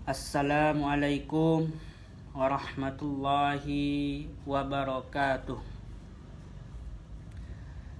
Assalamualaikum warahmatullahi wabarakatuh.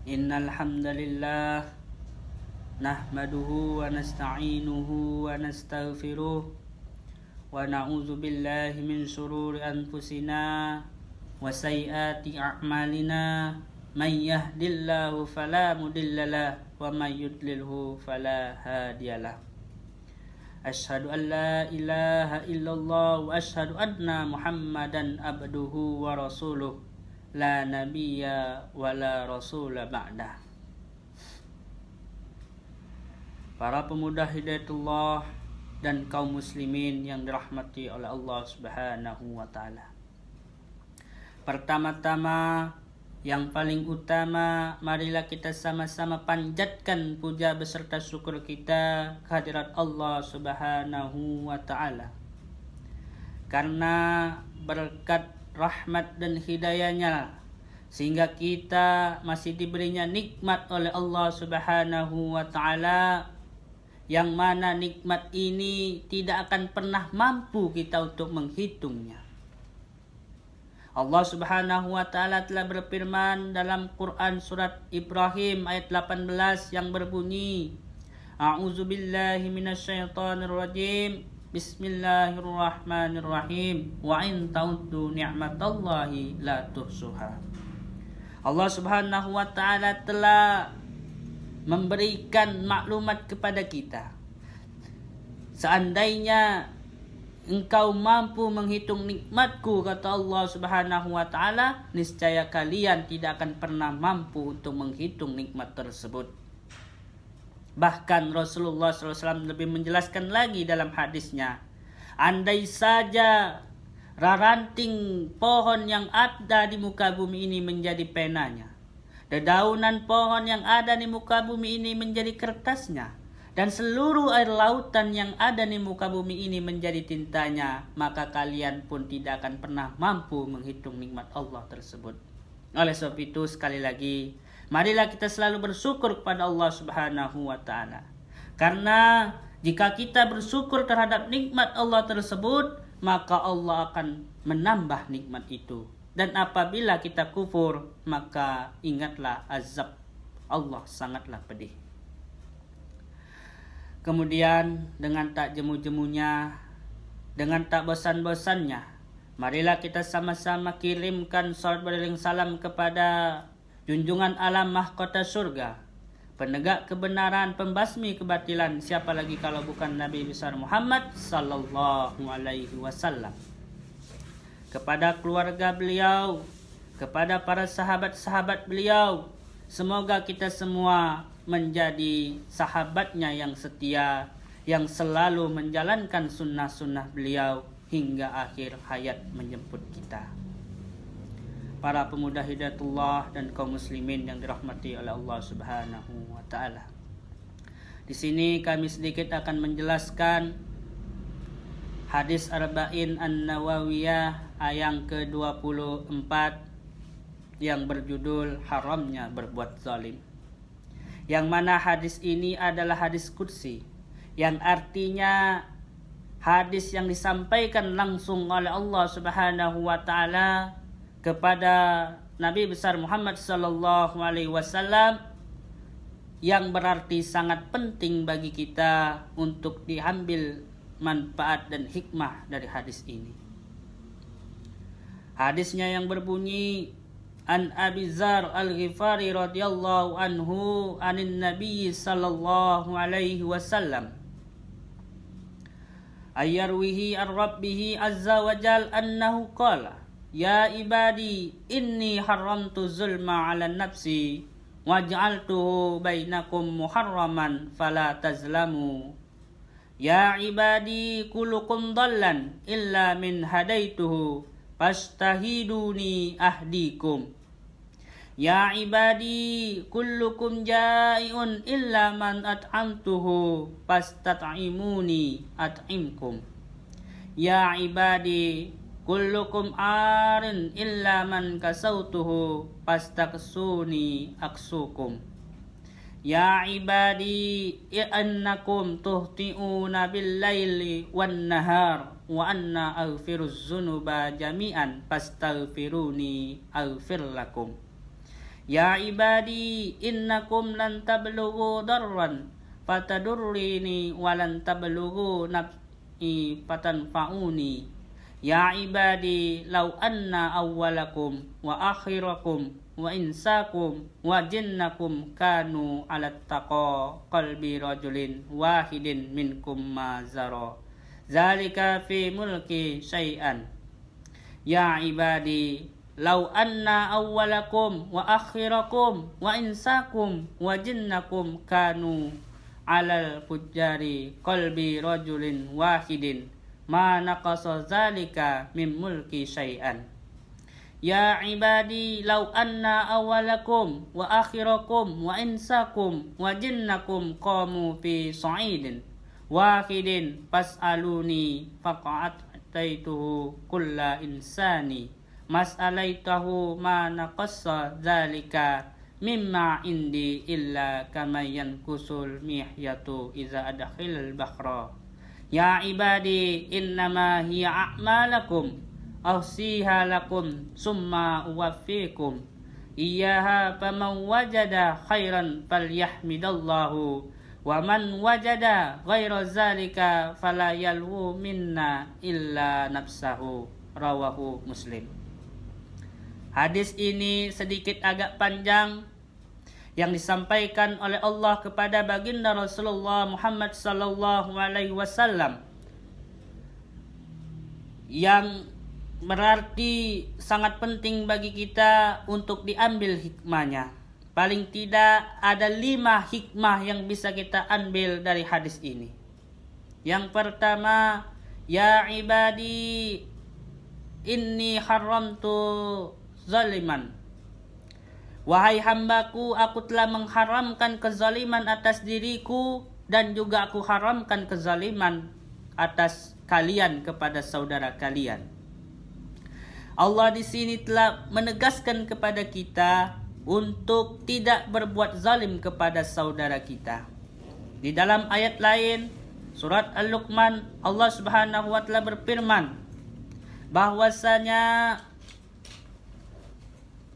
Innal hamdalillah nahmaduhu wa nasta'inuhu wa nastaghfiruh wa na'udzu billahi min shururi anfusina wa sayyiati a'malina. May yahdihillahu fala mudhillalah wa may yudlilhu fala hadiyalah. Asyhadu an la ilaha illallah wa asyhadu anna Muhammadan abduhu wa rasuluh la nabiyya wa la rasula ba'dah. Para pemuda hidayatullah dan kaum muslimin yang dirahmati oleh Allah Subhanahu wa taala. Pertama-tama, yang paling utama, marilah kita sama-sama panjatkan puja beserta syukur kita kehadirat Allah Subhanahu wa taala. Karena berkat rahmat dan hidayahnya sehingga kita masih diberinya nikmat oleh Allah Subhanahu wa taala, yang mana nikmat ini tidak akan pernah mampu kita untuk menghitungnya. Allah Subhanahu wa taala telah berfirman dalam Quran surat Ibrahim ayat 18 yang berbunyi, A'udzubillahi minasyaitonir rajim. Bismillahirrahmanirrahim. Wa in ta'uddu ni'matallahi la tuhsuha. Allah Subhanahu wa taala telah memberikan maklumat kepada kita. Seandainya engkau mampu menghitung nikmatku, kata Allah Subhanahu wa taala, niscaya kalian tidak akan pernah mampu untuk menghitung nikmat tersebut. Bahkan Rasulullah SAW lebih menjelaskan lagi dalam hadisnya, andai saja raranting pohon yang ada di muka bumi ini menjadi penanya, dedaunan pohon yang ada di muka bumi ini menjadi kertasnya, dan seluruh air lautan yang ada di muka bumi ini menjadi tintanya, maka kalian pun tidak akan pernah mampu menghitung nikmat Allah tersebut. Oleh sebab itu, sekali lagi, marilah kita selalu bersyukur kepada Allah Subhanahu wa taala. Karena jika kita bersyukur terhadap nikmat Allah tersebut, maka Allah akan menambah nikmat itu. Dan apabila kita kufur, maka ingatlah azab Allah sangatlah pedih. Kemudian dengan tak jemu-jemunya, dengan tak bosan-bosannya, marilah kita sama-sama kirimkan salawat beriring salam kepada junjungan alam mahkota surga, penegak kebenaran, pembasmi kebatilan, siapa lagi kalau bukan Nabi besar Muhammad sallallahu alaihi wasallam. Kepada keluarga beliau, kepada para sahabat-sahabat beliau, semoga kita semua menjadi sahabatnya yang setia, yang selalu menjalankan sunnah-sunnah beliau hingga akhir hayat menjemput kita. Para pemuda hidayatullah dan kaum muslimin yang dirahmati oleh Allah Subhanahu wa taala. Di sini kami sedikit akan menjelaskan hadis Arba'in An-Nawawiyah ayat ke-24 yang berjudul haramnya berbuat zalim. Yang mana hadis ini adalah hadis qudsi, yang artinya hadis yang disampaikan langsung oleh Allah Subhanahu wa taala kepada Nabi besar Muhammad sallallahu alaihi wasallam, yang berarti sangat penting bagi kita untuk diambil manfaat dan hikmah dari hadis ini. Hadisnya yang berbunyi, An Abi Dzar Al-Ghifari radhiyallahu anhu anin Nabi sallallahu alaihi wasallam ayyarwihi ar-rabbihi azza wa jal annahu qala ya ibadi inni haramtu zulma 'ala nafsi waj'altuhu bainakum muharraman fala tazlamu ya ibadi kullukum dhallan illa min hadaituhu fastahiduni ahdikum ya ibadi kullukum ja'iun illa man at'amtuhu fastat'imuni at'imkum ya ibadi kullukum arin illa man kasautuhu fastaksuni aksukum Ya ibadi innakum tuhti'una bil laili wan nahar wa anna aghfiruz dzunuba jami'an fastaghfiruni aghfir lakum. Ya ibadi innakum lan tablughu darran fatadurrini wa lan tablughu naf'i fatanfa'uni. Ya ibadi law anna awwalakum wa akhirakum wa insakum wa jinnakum kanu ala taqa qalbi rajulin wahidin minkum ma zara zalika fi mulki syai'an. Ya ibadi law anna awwalakum wa akhirakum wa insakum wa jinnakum kanu alal fujjari qalbi rajulin wahidin ma naqasa zalika min mulki syai'an. Ya ibadi law anna awwalakum wa akhirakum wa insakum wa jinnakum qamu fi sa'idin wahidin fas'aluni faqa'ataituhu kulla insani mas'alaitahu ma naqassa zalika mimma indi illa kama yankusul mihyatu iza adkhilal bahra. Ya ibadi innama hiya a'malakum ahsiha lakum summa uwaffikum iyyaha faman wajada khairan falyahmidallahu wa man wajada ghaira zalika fala yalwu minna illa nafsahu. Rawahu Muslim. Hadis ini sedikit agak panjang yang disampaikan oleh Allah kepada baginda Rasulullah Muhammad sallallahu alaihi wasallam, yang berarti sangat penting bagi kita untuk diambil hikmahnya. Paling tidak ada 5 hikmah yang bisa kita ambil dari hadis ini. Yang pertama, ya ibadi inni haramtu zaliman. Wahai hambaku, aku telah mengharamkan kezaliman atas diriku dan juga aku haramkan kezaliman atas kalian kepada saudara kalian. Allah di sini telah menegaskan kepada kita untuk tidak berbuat zalim kepada saudara kita. Di dalam ayat lain, surat Al-Luqman, Allah Subhanahu wa taala berfirman bahwasanya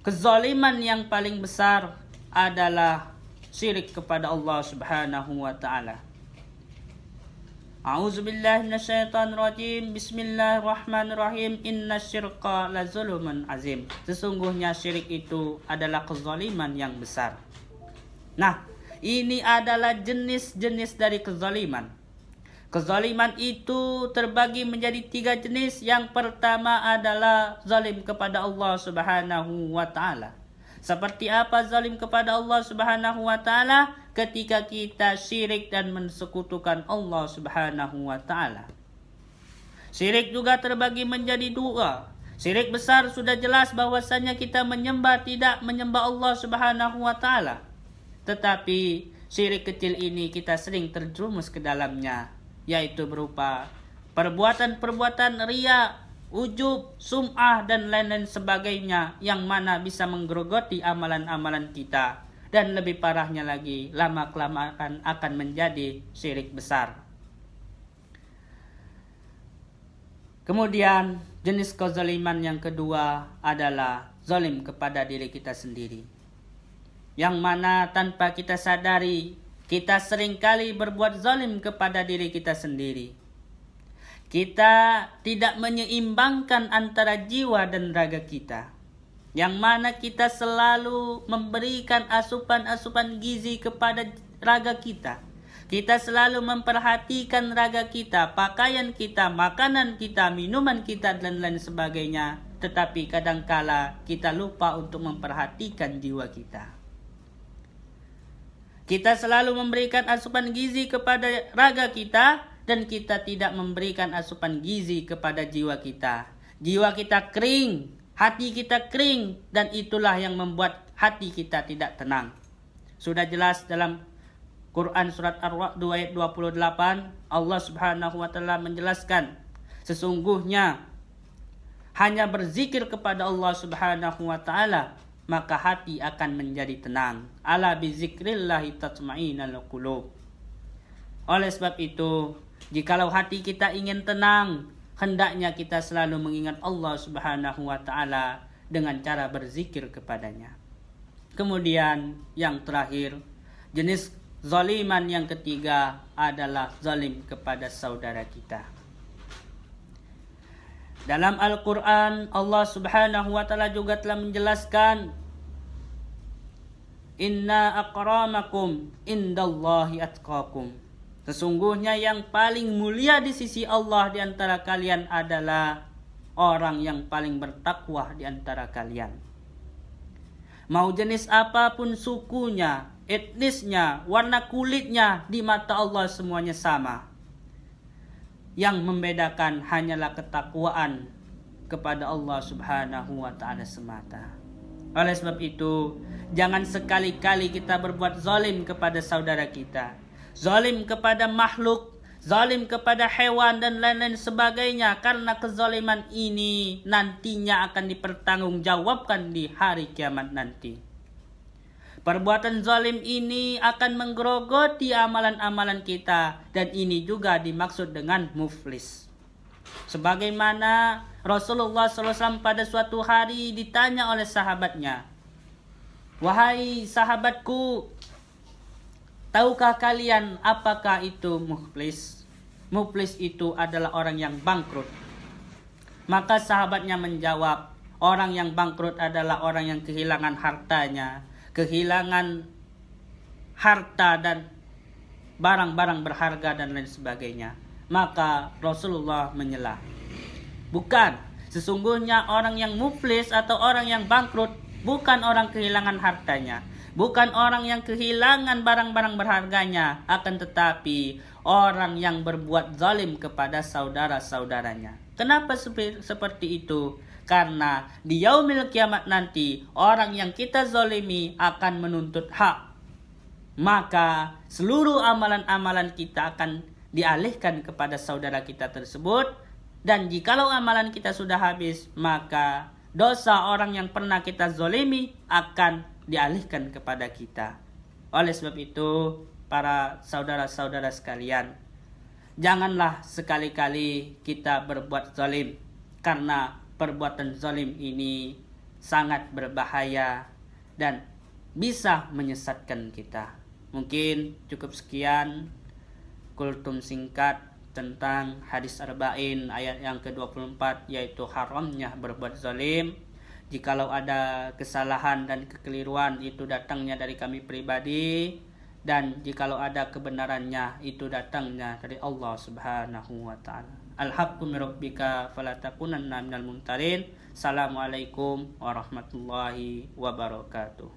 kezaliman yang paling besar adalah syirik kepada Allah Subhanahu wa taala. A'udzubillahi minasyaitonirrajim. Bismillahirrahmanirrahim. Innasyirka lazulumun azim. Sesungguhnya syirik itu adalah kezaliman yang besar. Nah, ini adalah jenis-jenis dari kezaliman. Kezaliman itu terbagi menjadi 3 jenis. Yang pertama adalah zalim kepada Allah Subhanahu wa taala. Seperti apa zalim kepada Allah Subhanahu wa taala? Ketika kita syirik dan mensekutukan Allah Subhanahu wa taala. Syirik juga terbagi menjadi 2. Syirik besar sudah jelas bahwasanya kita tidak menyembah Allah Subhanahu wa taala. Tetapi syirik kecil ini kita sering terjerumus ke dalamnya, yaitu berupa perbuatan-perbuatan riya, ujub, sum'ah dan lain-lain sebagainya yang mana bisa menggerogoti amalan-amalan kita. Dan lebih parahnya lagi, lama-kelamaan akan menjadi syirik besar. Kemudian jenis kezaliman yang kedua adalah zalim kepada diri kita sendiri, yang mana tanpa kita sadari kita seringkali berbuat zalim kepada diri kita sendiri. Kita tidak menyeimbangkan antara jiwa dan raga kita, yang mana kita selalu memberikan asupan-asupan gizi kepada raga kita. Kita selalu memperhatikan raga kita, pakaian kita, makanan kita, minuman kita, dan lain sebagainya. Tetapi kadangkala kita lupa untuk memperhatikan jiwa kita. Kita selalu memberikan asupan gizi kepada raga kita, dan kita tidak memberikan asupan gizi kepada jiwa kita. Jiwa kita kering, hati kita kering, dan itulah yang membuat hati kita tidak tenang. Sudah jelas dalam Quran surat Ar-Ra'd ayat 28, Allah Subhanahu wa taala menjelaskan, sesungguhnya hanya berzikir kepada Allah Subhanahu wa taala maka hati akan menjadi tenang. Ala bizikrillahi tatma'innul qulub. Oleh sebab itu, jikalau hati kita ingin tenang, hendaknya kita selalu mengingat Allah Subhanahu wa taala dengan cara berzikir kepadanya. Kemudian yang terakhir, jenis zaliman yang ketiga adalah zalim kepada saudara kita. Dalam Al-Quran, Allah Subhanahu wa ta'ala juga telah menjelaskan, Inna akramakum indallahi atqakum. Sesungguhnya yang paling mulia di sisi Allah di antara kalian adalah orang yang paling bertakwa di antara kalian. Mau jenis apapun sukunya, etnisnya, warna kulitnya, di mata Allah semuanya sama. Yang membedakan hanyalah ketakwaan kepada Allah Subhanahu wa ta'ala semata. Oleh sebab itu, jangan sekali-kali kita berbuat zalim kepada saudara kita, zalim kepada makhluk, zalim kepada hewan dan lain-lain sebagainya, karena kezaliman ini nantinya akan dipertanggungjawabkan di hari kiamat nanti. Perbuatan zalim ini akan menggerogoti amalan-amalan kita, dan ini juga dimaksud dengan muflis. Sebagaimana Rasulullah SAW pada suatu hari ditanya oleh sahabatnya, "Wahai sahabatku, tahukah kalian apakah itu muflis?" Muflis itu adalah orang yang bangkrut. Maka sahabatnya menjawab, orang yang bangkrut adalah orang yang kehilangan hartanya, kehilangan harta dan barang-barang berharga dan lain sebagainya. Maka Rasulullah menyela, bukan, sesungguhnya orang yang muflis atau orang yang bangkrut bukan orang kehilangan hartanya, bukan orang yang kehilangan barang-barang berharganya, akan tetapi orang yang berbuat zalim kepada saudara-saudaranya. Kenapa seperti itu? Karena di yaumil kiamat nanti, orang yang kita zalimi akan menuntut hak. Maka seluruh amalan-amalan kita akan dialihkan kepada saudara kita tersebut. Dan jikalau amalan kita sudah habis, maka dosa orang yang pernah kita zalimi akan dialihkan kepada kita. Oleh sebab itu, para saudara-saudara sekalian, janganlah sekali-kali kita berbuat zalim, karena perbuatan zalim ini sangat berbahaya dan bisa menyesatkan kita. Mungkin cukup sekian kultum singkat tentang hadis arba'in ayat yang ke-24, yaitu haramnya berbuat zalim. Jikalau ada kesalahan dan kekeliruan, itu datangnya dari kami pribadi, dan jikalau ada kebenarannya, itu datangnya dari Allah Subhanahu wa ta'ala. Al-haqqu min rabbika fala takunanna minal mumtarin. Assalamualaikum warahmatullahi wabarakatuh.